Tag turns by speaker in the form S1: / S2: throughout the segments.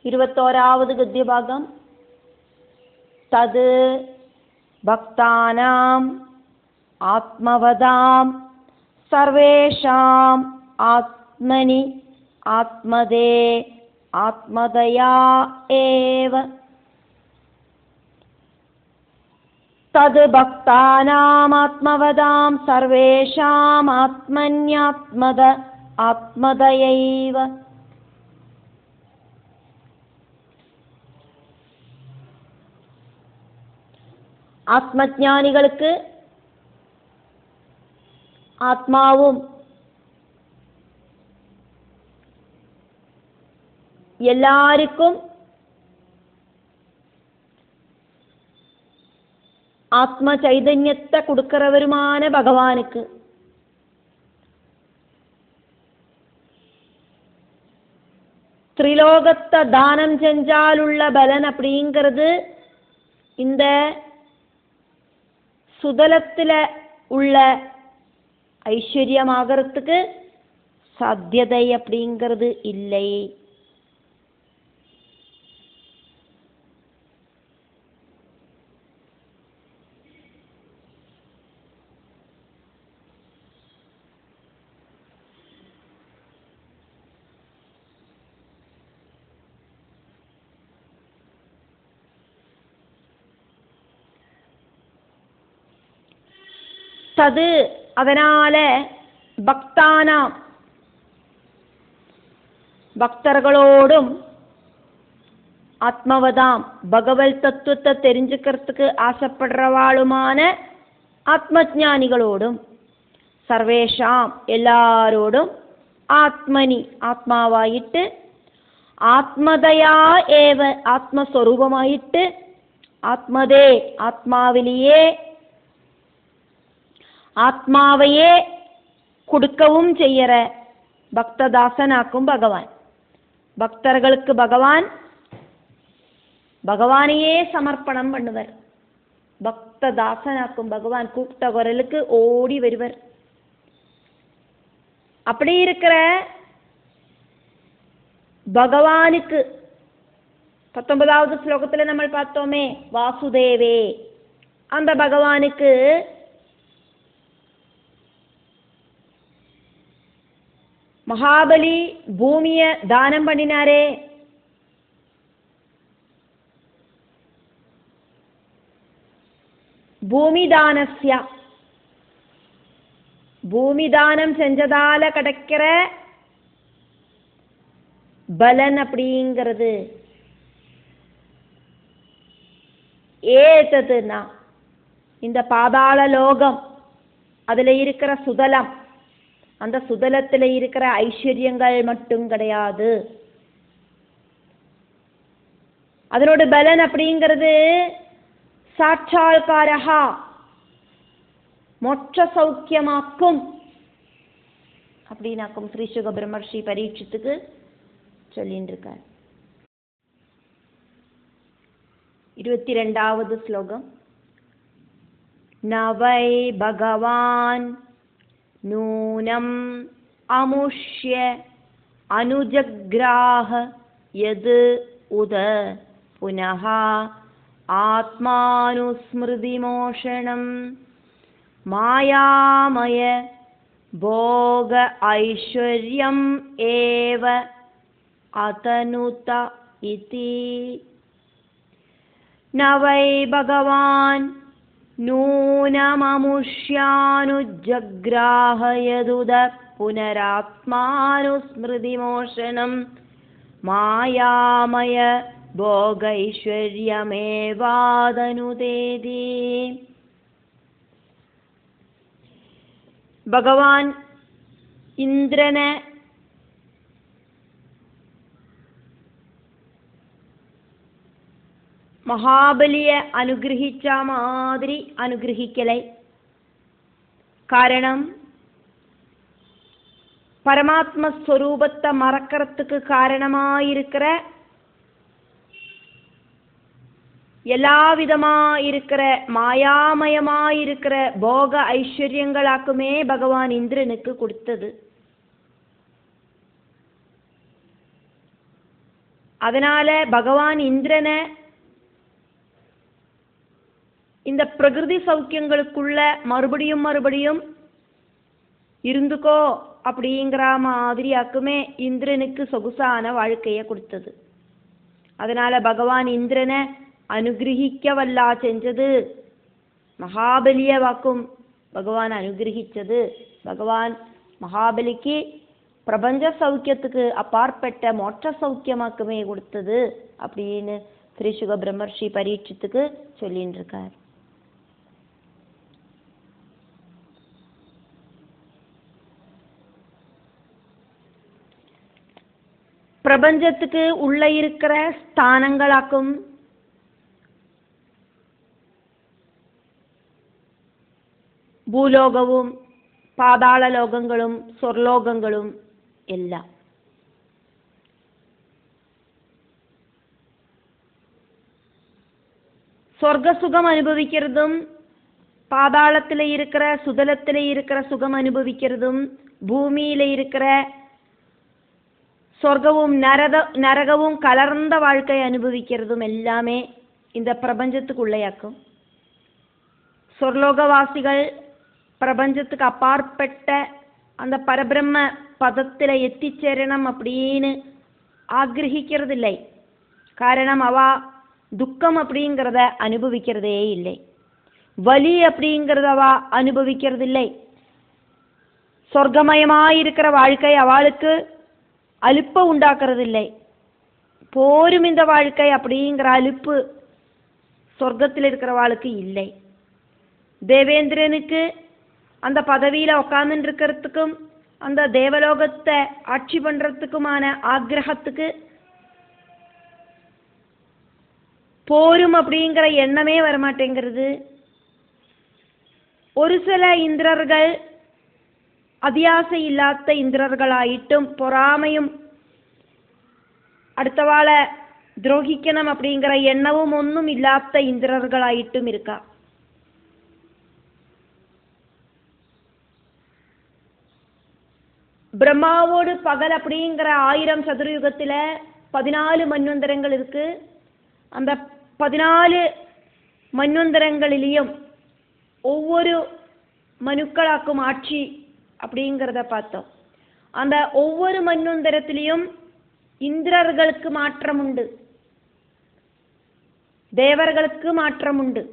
S1: 21வது ഗദ്യഭാഗം. തത് ഭക്താനാം ആത്മവതാം സർവേഷാം ആത്മനി ആത്മദേ ആത്മദയാ ഏവ. തത് ഭക്താനാം ആത്മവതാം സർവേഷാം ആത്മന്യാത്മദ ആത്മദയൈവ. ആത്മജ്ഞാനികൾക്ക് ആത്മാവും എല്ലാവർക്കും ആത്മചൈതന്യത്തെ കൊടുക്കറവരുമാണ് ഭഗവാനുക്ക്. ത്രിലോകத்தை தானம் செஞ்சாலுள்ள பலன் அப்படிங்கிறது இந்த சுதலத்துல உள்ள ஐஸ்வர்யமாகறதுக்கு சாத்தியதை அப்படிங்கிறது இல்லை. தது அதனால பக்தானாம் பக்தர்களோடும் ஆத்மவதாம் பகவத் தத்துவத்தை தெரிஞ்சுக்கிறதுக்கு ஆசைப்படுறவாளுமான ஆத்மஜானிகளோடும் சர்வேஷாம் எல்லாரோடும் ஆத்மனி ஆத்மாவாயிட்டு ஆத்மதயா ஏவ ஆத்மஸ்வரூபமாயிட்டு ஆத்மதே ஆத்மாவிலேயே ஆத்மாவையே கொடுக்கவும் செய்யற பக்ததாசனாக்கும் பகவான். பக்தர்களுக்கு பகவான் பகவானையே சமர்ப்பணம் பண்ணுவர். பக்ததாசனாக்கும் பகவான் கூப்பிட்ட குரலுக்கு ஓடி வருவர். அப்படி இருக்கிற பகவானுக்கு 19வது ஸ்லோகத்துல நம்ம பார்த்தோமே வாசுதேவே, அந்த பகவானுக்கு மகாபலி பூமிய தானம் பண்ணினாரே, பூமிதானஸ்ய பூமிதானம் செஞ்சதால கிடைக்கிற பலன் அப்படிங்கிறது ஏததுனா இந்த பாதாள லோகம், அதுல இருக்கிற சுதலம், அந்த சுதலத்தில் இருக்கிற ஐஸ்வர்யங்கள் மட்டும் கிடையாது. அதனோட பலன் அப்படிங்கிறது சாட்சால்காரஹா மோட்ச சௌக்கியமாக்கும் அப்படின்னாக்கும் ஸ்ரீ சுக பிரம்மர்ஷி பரீட்சித்துக்கு சொல்லிட்டு இருக்கார். 22வது ஸ்லோகம். நவை பகவான் நூனம் அமுஷ்ய அனுஜக்ராஹ யது உத புனஹ ஆத்மானுஸ்மிருதிமோஷணம் மாயாமய போக ஐஸ்வர்யம் ஏவ அதனுத இதி. நவை பகவான் நூனமமுஷ்யானுஜக்ராஹ யதுத புனராத்மானுஸ்மிருதிமோஷனம் மாயாமய போகைஸ்வர்யமேவாதனுதேதி. ഭഗവാൻ ഇന്ദ്രനെ മഹാബലിയെ അനുഗ്രഹിച്ച മാതിരി അനുഗ്രഹിക്കലേ. കാരണം பரமாத்மஸ்வரூபத்தை மறக்கிறதுக்கு காரணமாயிருக்கிற எல்லா விதமா இருக்கிற மாயாமயமாயிருக்கிற போக ஐஸ்வர்யங்களாக்குமே பகவான் இந்திரனுக்கு கொடுத்தது. அதனால பகவான் இந்திரனை இந்த பிரகிருதி சௌக்கியங்களுக்குள்ள மறுபடியும் இருந்துக்கோ அப்படிங்கிற மாதிரியாக்குமே இந்திரனுக்கு சொகுசான வாழ்க்கையை கொடுத்தது. அதனால பகவான் இந்திரனை അനുഗ്രഹിക്കവല്ല ചെഞ്ചത്. മഹാബലിയെ വാക്കും ഭഗവാൻ അനുഗ്രഹിച്ചത്. ഭഗവാൻ മഹാബലിക്ക് പ്രപഞ്ച സൗഖ്യத்துக்கு അപ്പാർപ്പെട്ട മോക്ഷ സൗഖ്യമാക്കുമേ കൊടുത്തது அப்படின்னு ஸ்ரீ சுக பிரம்மர்ஷி பரீட்சித்துக்கு சொல்லிட்டு இருக்கார். பிரபஞ்சத்துக்கு உள்ள இருக்கிற ஸ்தானங்களாக்கும் ഭൂലോകവും പാതാള ലോകങ്ങളും സ്വർലോകങ്ങളും എല്ലാം സ്വർഗസുഖം അനുഭവിക്കുന്നതും പാതാളത്തിലെ இருக்கிற സുതലത്തിലെ இருக்கிற സുഖം അനുഭവിക്കുന്നതും ഭൂമിയിലെ இருக்கிற സ്വർഗവും നരകവും കലർന്ന வாழ்க்கை അനുഭവിക്കുന്നതും எல்லாமே இந்த பிரபஞ்சத்துக்குள்ளேயாக்கும். സ്വർലോകവാസികൾ പ്രപഞ്ചத்துக்கு അപ്പാർപ്പെട്ട அந்த பரபிரம்ம பதத்தில் எத்திச்சேரணும் அப்படின்னு ஆகிரகிக்கிறதில்லை. காரணம் அவ துக்கம் அப்படிங்கிறத அனுபவிக்கிறதே இல்லை. வலி அப்படிங்கிறத அவ அனுபவிக்கிறதில்லை. சொர்க்கமயமாயிருக்கிற வாழ்க்கை அவளுக்கு அலுப்ப உண்டாக்குறதில்லை. போரும் இந்த வாழ்க்கை அப்படிங்கிற அலுப்பு சொர்க்கத்தில் இருக்கிறவாளுக்கு இல்லை. தேவேந்திரனுக்கு அந்த பதவியில உட்கார்ந்து இருக்கிறதுக்கும் அந்த தேவலோகத்தை ஆட்சி பண்றதுக்குமான ஆக்கிரகத்துக்கு போரும் அப்படிங்கிற எண்ணமே வரமாட்டேங்கிறது. ஒரு சில இந்திரர்கள் அதியாசை இல்லாத இந்திரர்களாயிட்டும் பொறாமையும் அடுத்தவாளை துரோகிக்கணும் அப்படிங்கிற எண்ணமும் ஒன்றும் இல்லாத இந்திரர்களாயிட்டும் இருக்கா. பிரம்மாவோடு பகல் அப்படிங்கிற 1000 சதுரயுகத்துல 14 மன்வந்தரங்கள் இருக்கு. அந்த 14 மன்வந்தரங்களிலையும் ஒவ்வொரு மனுக்களாக்கும் ஆட்சி அப்படிங்கிறத பார்த்தோம். அந்த ஒவ்வொரு மன்வந்தரத்திலையும் இந்திரர்களுக்கு மாற்றம் உண்டு, தேவர்களுக்கு மாற்றம் உண்டு.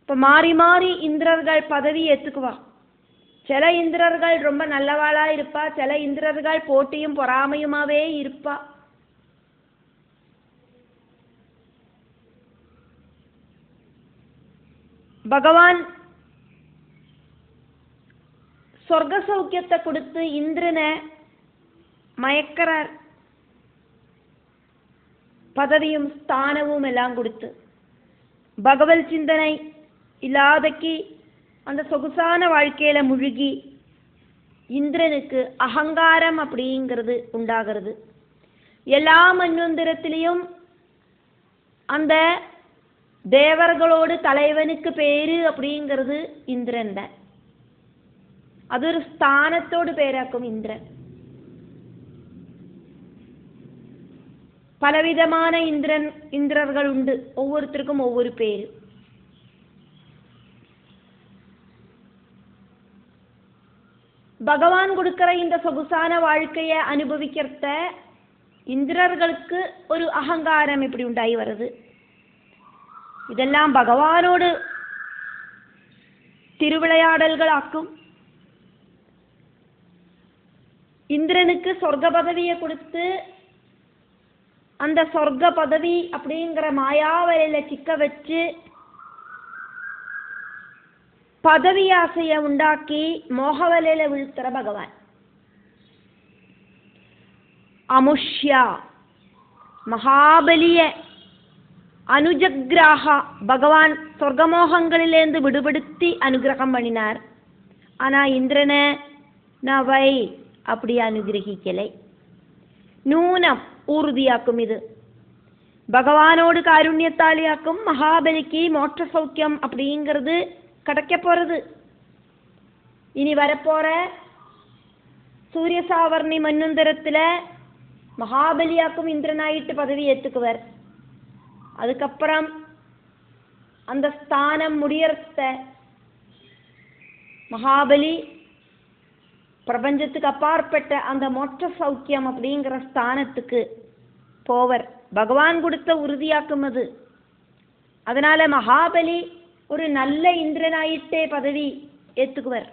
S1: இப்ப மாறி மாறி இந்திரர்கள் பதவி ஏத்துக்குவா. சில இந்திரர்கள் ரொம்ப நல்லவாளா இருப்பா, சில இந்திரர்கள் போட்டியும் பொறாமையுமாவே இருப்பா. பகவான் சொர்க்க சௌக்கியத்தை கொடுத்து இந்திரனை மயக்கிறார். பதவியும் ஸ்தானமும் எல்லாம் கொடுத்து பகவத் சிந்தனை இல்லாதக்கு அந்த சொகுசான வாழ்க்கையில முழுகி இந்திரனுக்கு அகங்காரம் அப்படிங்கிறது உண்டாகிறது. எல்லா மன்வந்தரத்திலையும் அந்த தேவர்களோடு தலைவனுக்கு பேரு அப்படிங்கிறது இந்திரன் தான். அது ஒரு ஸ்தானத்தோடு பேராக்கும் இந்திரன். பலவிதமான இந்திரர்கள் உண்டு, ஒவ்வொருத்தருக்கும் ஒவ்வொரு பேரு. பகவான் கொடுக்கிற இந்த சொகுசான வாழ்க்கையை அனுபவிக்கிறத இந்திரர்களுக்கு ஒரு அகங்காரம் இப்படி உண்டாகி வருது. இதெல்லாம் பகவானோடு திருவிளையாடல்களாக்கும். இந்திரனுக்கு சொர்க்க பதவியை கொடுத்து அந்த சொர்க்க பதவி அப்படிங்கிற மாயாவலையில சிக்க வச்சு பதவி ஆசையை உண்டாக்கி மோகவலையில வீழ்த்துற பகவான். அமுஷ்யா மகாபலிய அனுஜக்ராஹா பகவான் சொர்க்கமோகங்களிலேருந்து விடுபடுத்தி அனுகிரகம் பண்ணினார். ஆனா இந்திரனை நவை அப்படி அனுகிரகிக்கலை. நூனம் ஊர்தியாக்கும். இது பகவானோடு காருண்யத்தாலியாக்கும். மகாபலிக்கு மோட்ச சௌக்கியம் அப்படிங்கிறது கிடைக்க போறது. இனி வரப்போற சூரிய சாவர்ணி மன்வந்தரத்துல மகாபலியாக்கும் இந்திரனாயிட்டு பதவி ஏற்றுக்குவர். அதுக்கப்புறம் அந்த ஸ்தானம் முடியறத மகாபலி பிரபஞ்சத்துக்கு அப்பாற்பட்ட அந்த மோட்ச சௌக்கியம் அப்படிங்கிற ஸ்தானத்துக்கு போவர். பகவான் கொடுத்த உறுதியாக்கும் அது. அதனால மகாபலி ஒரு நல்ல இந்திரனாயிட்டே பதவி ஏற்றுக்குவர்.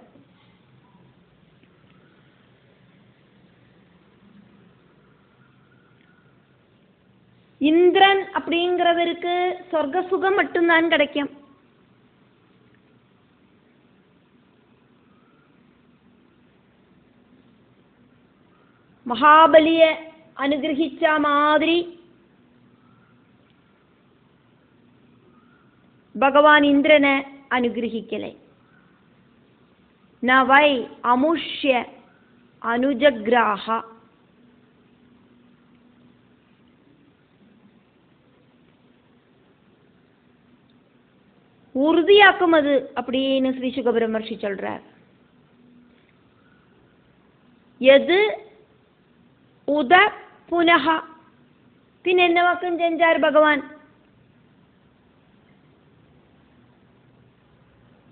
S1: இந்திரன் அப்படிங்கிறவருக்கு சொர்க்க சுகம் மட்டும்தான் கிடைக்கும். மகாபலிய அனுகிரகிச்ச மாதிரி பகவான் இந்திரனை அனுகிரகிக்கலை. நவை அமுஷ்ய அனுஜக்ராஹ. உறுதியாக்கும் அது அப்படின்னு ஸ்ரீ சுகபிரமர்ஷி சொல்றார். எது உத புனக. பின் என்னவாக்கும் செஞ்சார் பகவான்?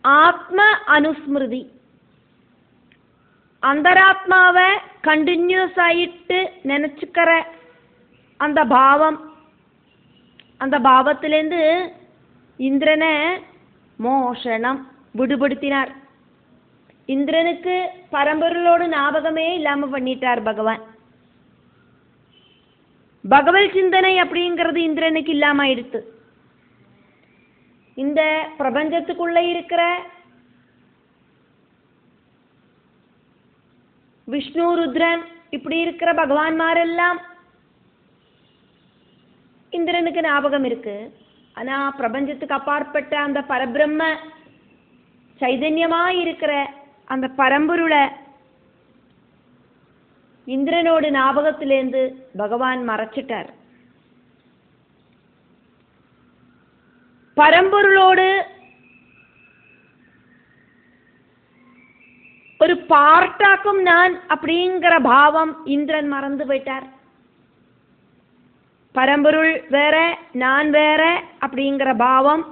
S1: ஆத்ம அனுஸ்மிருதி. அந்தராத்மாவை கண்டினியூஸ் ஆயிட்டு நினைச்சுக்கிற அந்த பாவம், அந்த பாவத்திலேருந்து இந்திரனை மோஷனம் விடுபடுத்தினார். இந்திரனுக்கு பரம்பொருளோடு ஞாபகமே இல்லாம பண்ணிட்டார் பகவான். பகவத் சிந்தனை அப்படிங்கிறது இந்திரனுக்கு இல்லாம ஆயிடுத்து. இந்த பிரபஞ்சத்துக்குள்ள இருக்கிற விஷ்ணு ருத்ரன் இப்படி இருக்கிற பகவான்மாரெல்லாம் இந்திரனுக்கு ஞாபகம் இருக்கு. ஆனா பிரபஞ்சத்துக்கு அப்பாற்பட்ட அந்த பரபிரம்ம சைதன்யமா இருக்கிற அந்த பரம்பொருளை இந்திரனோடு ஞாபகத்திலேருந்து பகவான் மறைச்சிட்டார். பரம்பொருளோடு ஒரு பார்ட்டாக்கும் நான் அப்படிங்கிற பாவம் இந்திரன் மறந்து போயிட்டார். பரம்பொருள் வேற நான் வேற அப்படிங்கிற பாவம்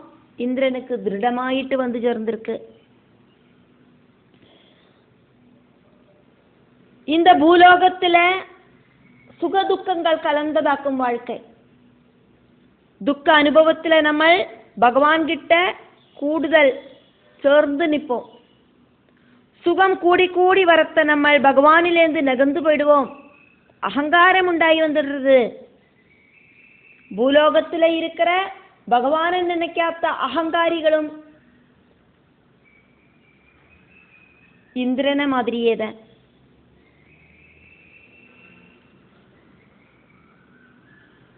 S1: இந்திரனுக்கு திருடமாயிட்டு வந்து சேர்ந்திருக்கு. இந்த பூலோகத்துல சுகதுக்கங்கள் கலந்ததாக்கும் வாழ்க்கை. துக்க அனுபவத்துல நம்ம பகவான் கிட்ட கூடுதல் சேர்ந்து நிற்போம். சுகம் கூடி கூடி வரத்த நம்ம பகவானிலேருந்து நகர்ந்து போயிடுவோம். அகங்காரம் உண்டாகி வந்துடுறது. பூலோகத்துல இருக்கிற பகவானை நினைக்காத அகங்காரிகளும் இந்திரன மாதிரியே தான்.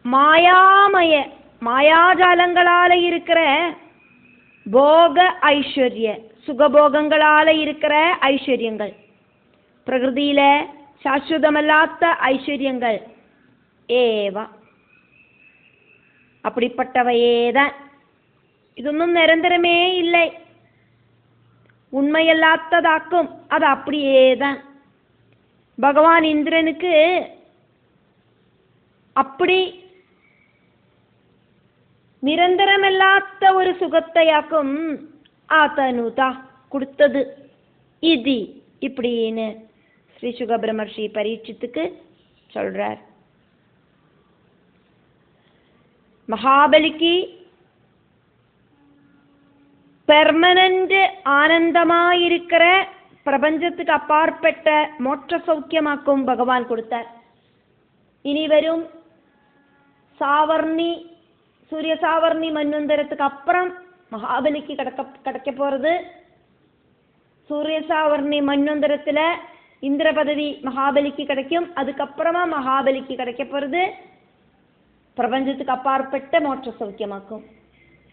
S1: மாயாமய மாயாஜாலங்களால இருக்கிற போக ஐஸ்வர்ய சுகபோகங்களால இருக்கிற ஐஸ்வர்யங்கள், பிரகிருதியில சாஸ்வதமல்லாத ஐஸ்வர்யங்கள் ஏவா அப்படிப்பட்டவையேதான். இதொன்னும் நிரந்தரமே இல்லை, உண்மையல்லாத்ததாக்கும். அது அப்படியேதான். பகவான் இந்திரனுக்கு அப்படி நிரந்தரமல்லாத்த ஒரு சுகத்தையாக்கும் ஆத்தனுதா கொடுத்தது இது இப்படின்னு ஸ்ரீ சுகபிரமர்ஷி பரீட்சித்துக்கு சொல்றார். மகாபலிக்கு பெர்மனன்ட் ஆனந்தமாயிருக்கிற பிரபஞ்சத்துக்கு அப்பாற்பட்ட மோட்ச சௌக்கியமாக்கும் பகவான் கொடுத்தார். இனி வரும் சாவர்ணி சூரிய சாவர்ணி மன்வந்தரத்துக்கு அப்புறம் மகாபலிக்கு கிடைக்க போறது. சூரிய சாவர்ணி மன்வந்தரத்துல இந்திர பதவி மகாபலிக்கு கிடைக்கும். அதுக்கப்புறமா மகாபலிக்கு கிடைக்க போறது பிரபஞ்சத்துக்கு அப்பாற்பட்ட மோட்ச சௌக்கியமாக்கும்.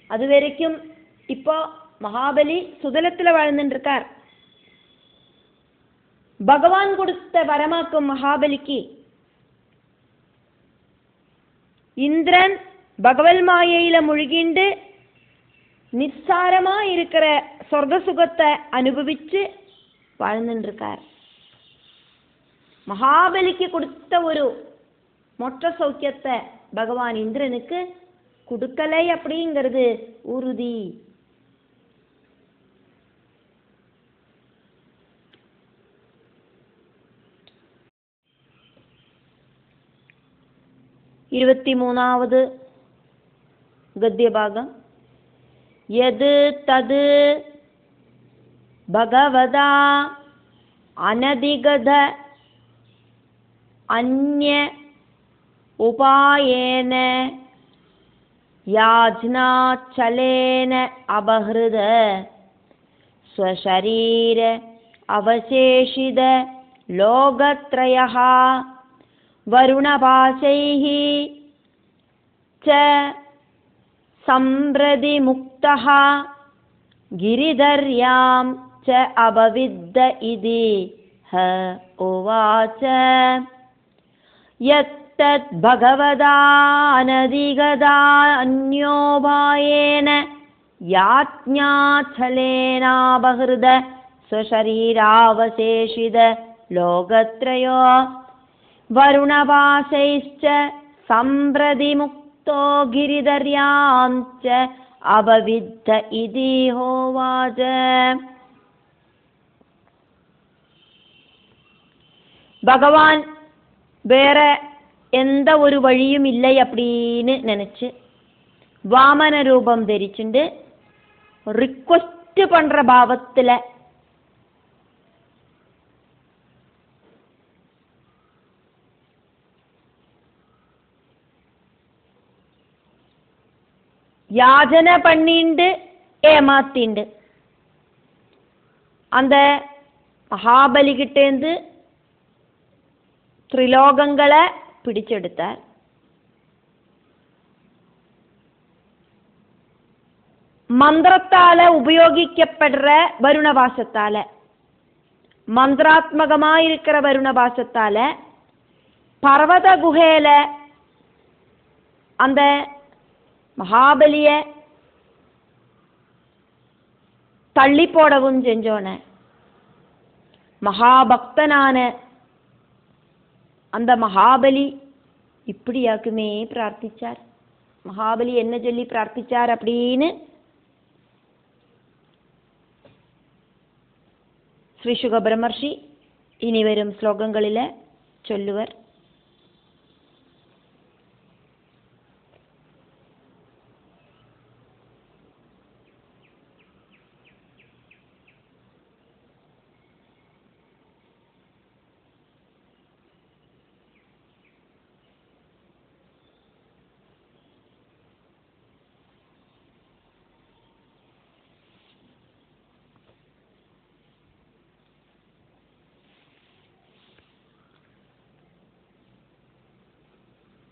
S1: அது வரைக்கும் இப்போ மகாபலி சுதலத்துல வாழ்ந்துட்டு இருக்கார். பகவான் கொடுத்த வரமாக்கும் மகாபலிக்கு இந்திரன் பகவல் மாயையில முழுகிண்டு நிஸ்சாரமா இருக்கிற சொர்க்க சுகத்தை அனுபவிச்சு வாழ்ந்துட்டு இருக்கார். மகாபலிக்கு கொடுத்த ஒரு மொற்ற சௌக்கியத்தை பகவான் இந்திரனுக்கு கொடுக்கலை அப்படிங்கிறது உறுதி. இருபத்தி மூணாவது கத்தியபாகம். யது தது பகவதா அனதிகத அன்ய உபாயேன யாஜ்னாச்சலேன அபஹ்ருத ஸ்வசரீர அவசேஷித லோகத்ரயः வருணபாசைः ச சம்பிரதி முக்தः கிரிதர்யாம் ச அபவித்த இதி ஹ உவாச. யத்தத் பகவதா அனதிகதா அன்யோபாயேன யாஜ்ஞாச்சலேனாபஹ்ருத ஸ்வசரீராவசேஷித லோகத்ரயோ வருணபாசைश्च சம்பிரதி முக்தோ கிரிதர்யாம் ச அபவித்த இதி ஹோவாச. பகவான் வேற எந்த ஒரு வழியும் இல்லை அப்படின்னு நினைச்சு வாமன ரூபம் தரிச்சுண்டு ரிக்வெஸ்ட் பண்ற பாவத்துல யாஜனை பண்ணிண்டு ஏமாத்திண்டு அந்த மகாபலிகிட்டேந்து திரிலோகங்களை பிடிச்செடுத்தார். மந்திரத்தால உபயோகிக்கப்படுற வருணபாசத்தால, மந்திராத்மகமாயிருக்கிற வருணபாசத்தால பர்வத குகையில அந்த மகாபலிய தள்ளி போடவும் செஞ்சோன மகாபக்தனான அந்த மகாபலி இப்படியாக்குமே பிரார்த்திச்சார். மகாபலி என்ன சொல்லி பிரார்த்திச்சார் அப்படின்னு ஸ்ரீ சுக பிரம்மர்ஷி இனி வரும் ஸ்லோகங்களில சொல்லுவர்.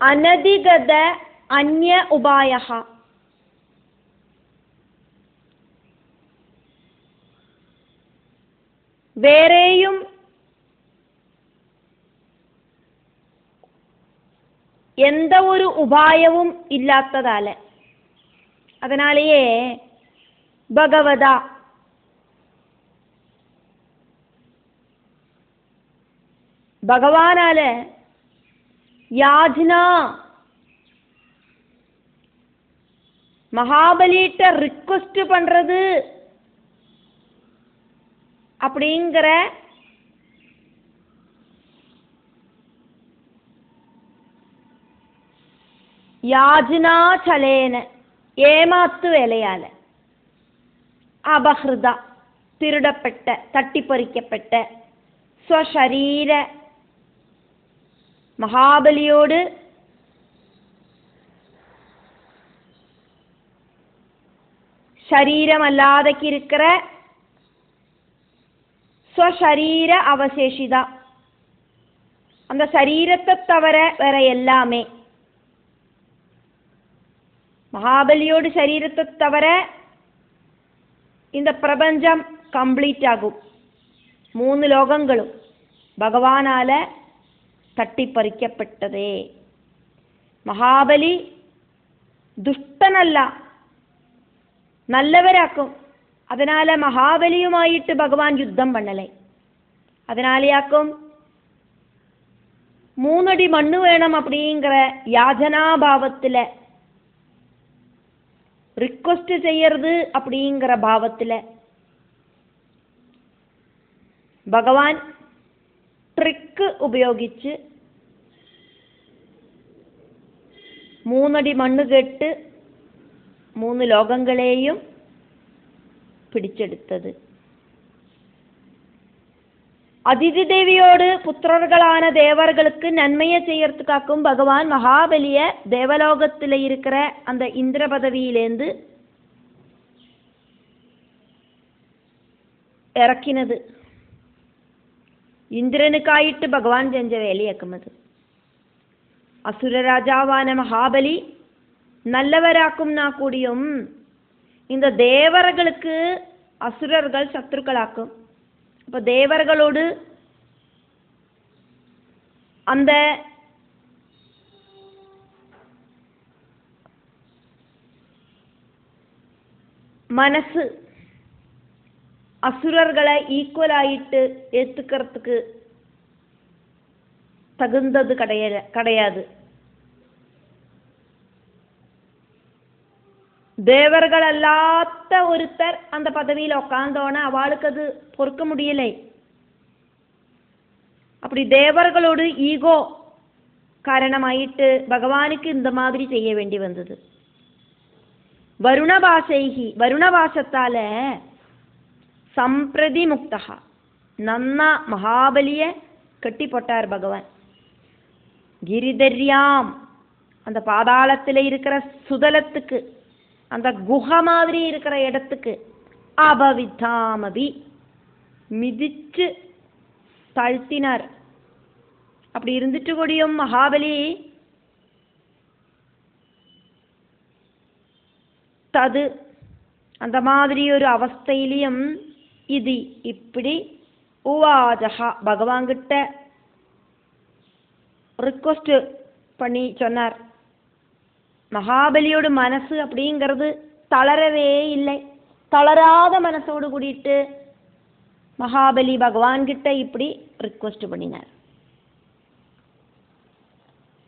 S1: அனதிகத அன்ய உபாயः. வேறேயும் எந்த ஒரு உபாயവും இல்லாததால, அதனாலேயே பகவதா பகவானால யாஜ்னா மகாபலிட்ட ரிக்வெஸ்ட் பண்றது அப்படிங்கிற யாஜ்னா சலேன ஏமாத்து வேலையால அபஹ்ருதா திருடப்பட்ட தட்டி பறிக்கப்பட்ட ஸ்வசரீர மகாபலியோடு சரீரமல்லாதக்கு இருக்கிற ஸ்வசரீர அவசேஷிதா, அந்த சரீரத்தை தவிர வேற எல்லாமே, மகாபலியோடு சரீரத்தை தவிர இந்த பிரபஞ்சம் கம்ப்ளீட் ஆகும். 3 லோகங்களும் பகவானால தட்டி பறிக்கப்பட்டதே. மகாபலி துஷ்டனல்ல, நல்லவராக்கும். அதனால மகாபலியுமாயிட்டு பகவான் யுத்தம் பண்ணலை. அதனாலேயாக்கும் 3 அடி மண்ணு வேணும் அப்படிங்கிற யாஜனாபாவத்தில், ரிக்வெஸ்ட் செய்யறது அப்படிங்கிற பாவத்தில் பகவான் ட்ரிக்கு உபயோகிச்சு 3 அடி மண்ணு கேட்டு 3 லோகங்களேயும் பிடிச்செடுத்தது. அதிதி தேவியோடு புத்திரர்களான தேவர்களுக்கு நன்மையை செய்யறதுக்காக்கும் பகவான் மகாபலிய தேவலோகத்தில் இருக்கிற அந்த இந்திர பதவியிலேந்து இறக்கினது. இந்திரனுக்காயிட்டு பகவான் செஞ்ச வேலையாக்கும் அது. அசுர ராஜாவான மகாபலி நல்லவராக்கும்னா கூடியும் இந்த தேவர்களுக்கு அசுரர்கள் சத்துருக்களாக்கும். அப்போ தேவர்களோடு அந்த மனசு அசுரர்களை ஈக்குவலாயிட்டு ஏத்துக்கிறதுக்கு தகுந்தது கிடையாது. தேவர்கள் அல்லாத ஒருத்தர் அந்த பதவியில் உட்கார்ந்தோன்னா அவளுக்கு அது பொறுக்க முடியலை. அப்படி தேவர்களோடு ஈகோ காரணமாயிட்டு பகவானுக்கு இந்த மாதிரி செய்ய வேண்டி வந்தது. வருணபாசத்தால சம்பிரதி முக்தகா நன்னா மகாபலிய கட்டி போட்டார் பகவான். கிரிதர்யாம் அந்த பாதாளத்தில் இருக்கிற சுதலத்துக்கு, அந்த குஹை மாதிரி இருக்கிற இடத்துக்கு அபவித்தாமபி மிதிச்சு தாழ்த்தினார். அப்படி இருந்துட்டு கூடியும் மகாபலி தது அந்த மாதிரி ஒரு அவஸ்தையிலையும் இது இப்படி உவாஜகா பகவான்கிட்ட ரிக்வெஸ்ட் பண்ணி சொன்னார். மகாபலியோட மனசு அப்படிங்கிறது தளரவே இல்லை. தளராத மனசோடு கூடிட்டு மகாபலி பகவான்கிட்ட இப்படி ரிக்வெஸ்ட் பண்ணினார்.